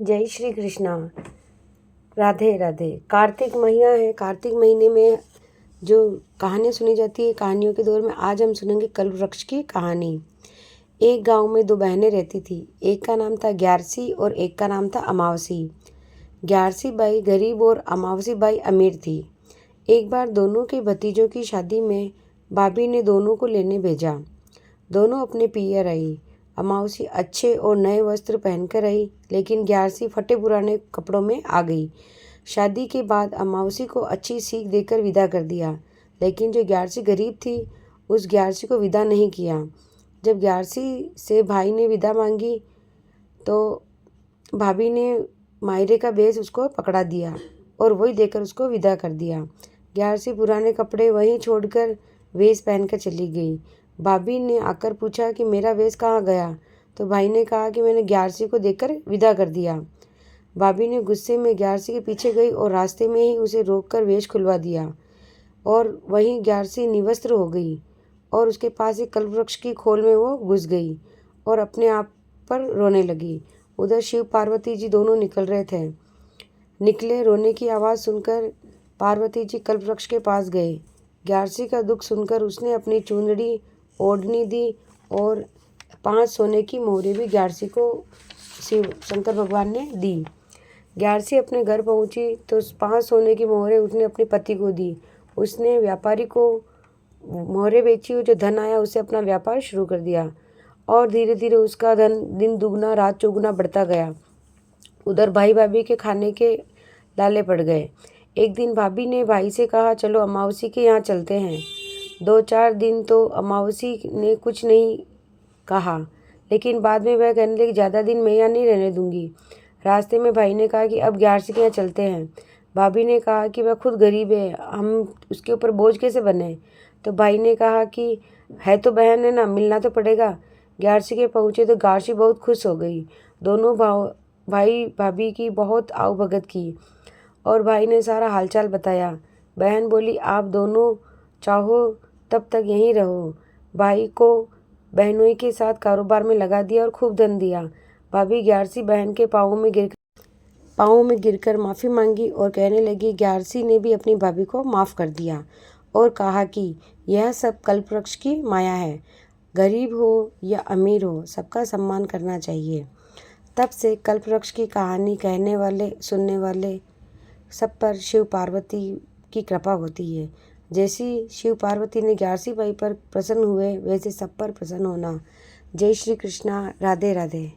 जय श्री कृष्णा। राधे राधे। कार्तिक महीना है। कार्तिक महीने में जो कहानियाँ सुनी जाती है, कहानियों के दौर में आज हम सुनेंगे कल्प वृक्ष की कहानी। एक गांव में दो बहनें रहती थी। एक का नाम था ग्यारसी और एक का नाम था अमावसी। ग्यारसी बाई गरीब और अमावसी बाई अमीर थी। एक बार दोनों के भतीजों की शादी में भाभी ने दोनों को लेने भेजा। दोनों अपने पियर आई। अमावसी अच्छे और नए वस्त्र पहनकर आई, लेकिन ग्यारसी फटे पुराने कपड़ों में आ गई। शादी के बाद अमावसी को अच्छी सीख देकर विदा कर दिया, लेकिन जो ग्यारसी गरीब थी उस ग्यारसी को विदा नहीं किया। जब ग्यारसी से भाई ने विदा मांगी तो भाभी ने मायरे का बेस उसको पकड़ा दिया और वही देकर उसको विदा कर दिया। ग्यारसी पुराने कपड़े वहीं छोड़कर वेश पहनकर चली गई। भाभी ने आकर पूछा कि मेरा वेश कहाँ गया, तो भाई ने कहा कि मैंने ग्यारसी को देकर विदा कर दिया। भाभी ने गुस्से में ग्यारसी के पीछे गई और रास्ते में ही उसे रोककर वेश खुलवा दिया और वहीं ग्यारसी निवस्त्र हो गई और उसके पास एक कल्पवृक्ष की खोल में वो घुस गई और अपने आप पर रोने लगी। उधर शिव पार्वती जी दोनों निकल रहे थे। निकले रोने की आवाज़ सुनकर पार्वती जी कल्पवृक्ष के पास गए। ग्यारसी का दुख सुनकर उसने अपनी चुंदड़ी ओढ़नी दी और 5 सोने की मोहरें भी ग्यारसी को शिव शंकर भगवान ने दी। ग्यारसी अपने घर पहुंची तो 5 सोने की मोहरें उसने अपने पति को दी। उसने व्यापारी को मोहरें बेची और जो धन आया उसे अपना व्यापार शुरू कर दिया और धीरे धीरे उसका धन दिन दुगना रात चौगुना बढ़ता गया। उधर भाई भाभी के खाने के लाले पड़ गए। एक दिन भाभी ने भाई से कहा, चलो अमावसी के यहाँ चलते हैं। 2-4 दिन तो अमावसी ने कुछ नहीं कहा, लेकिन बाद में वह कहने लगी, ज़्यादा दिन मैं यहाँ नहीं रहने दूंगी। रास्ते में भाई ने कहा कि अब ग्यारसी के यहाँ चलते हैं। भाभी ने कहा कि वह खुद गरीब है, हम उसके ऊपर बोझ कैसे बने। तो भाई ने कहा कि है तो बहन है ना, मिलना तो पड़ेगा। ग्यारसी के पहुँचे तो ग्यारसी बहुत खुश हो गई। दोनों भाई भाभी की बहुत आवभगत की और भाई ने सारा हालचाल बताया। बहन बोली, आप दोनों चाहो तब तक यहीं रहो। भाई को बहनोई के साथ कारोबार में लगा दिया और खूब धन दिया। भाभी ग्यारसी बहन के पाँवों में गिरकर माफ़ी मांगी और कहने लगी, ग्यारसी ने भी अपनी भाभी को माफ़ कर दिया और कहा कि यह सब कल्पवृक्ष की माया है। गरीब हो या अमीर हो, सबका सम्मान करना चाहिए। तब से कल्पवृक्ष की कहानी कहने वाले सुनने वाले सब पर शिव पार्वती की कृपा होती है। जैसी शिव पार्वती ने ग्यारसी बाई पर प्रसन्न हुए, वैसे सब पर प्रसन्न होना। जय श्री कृष्णा। राधे राधे।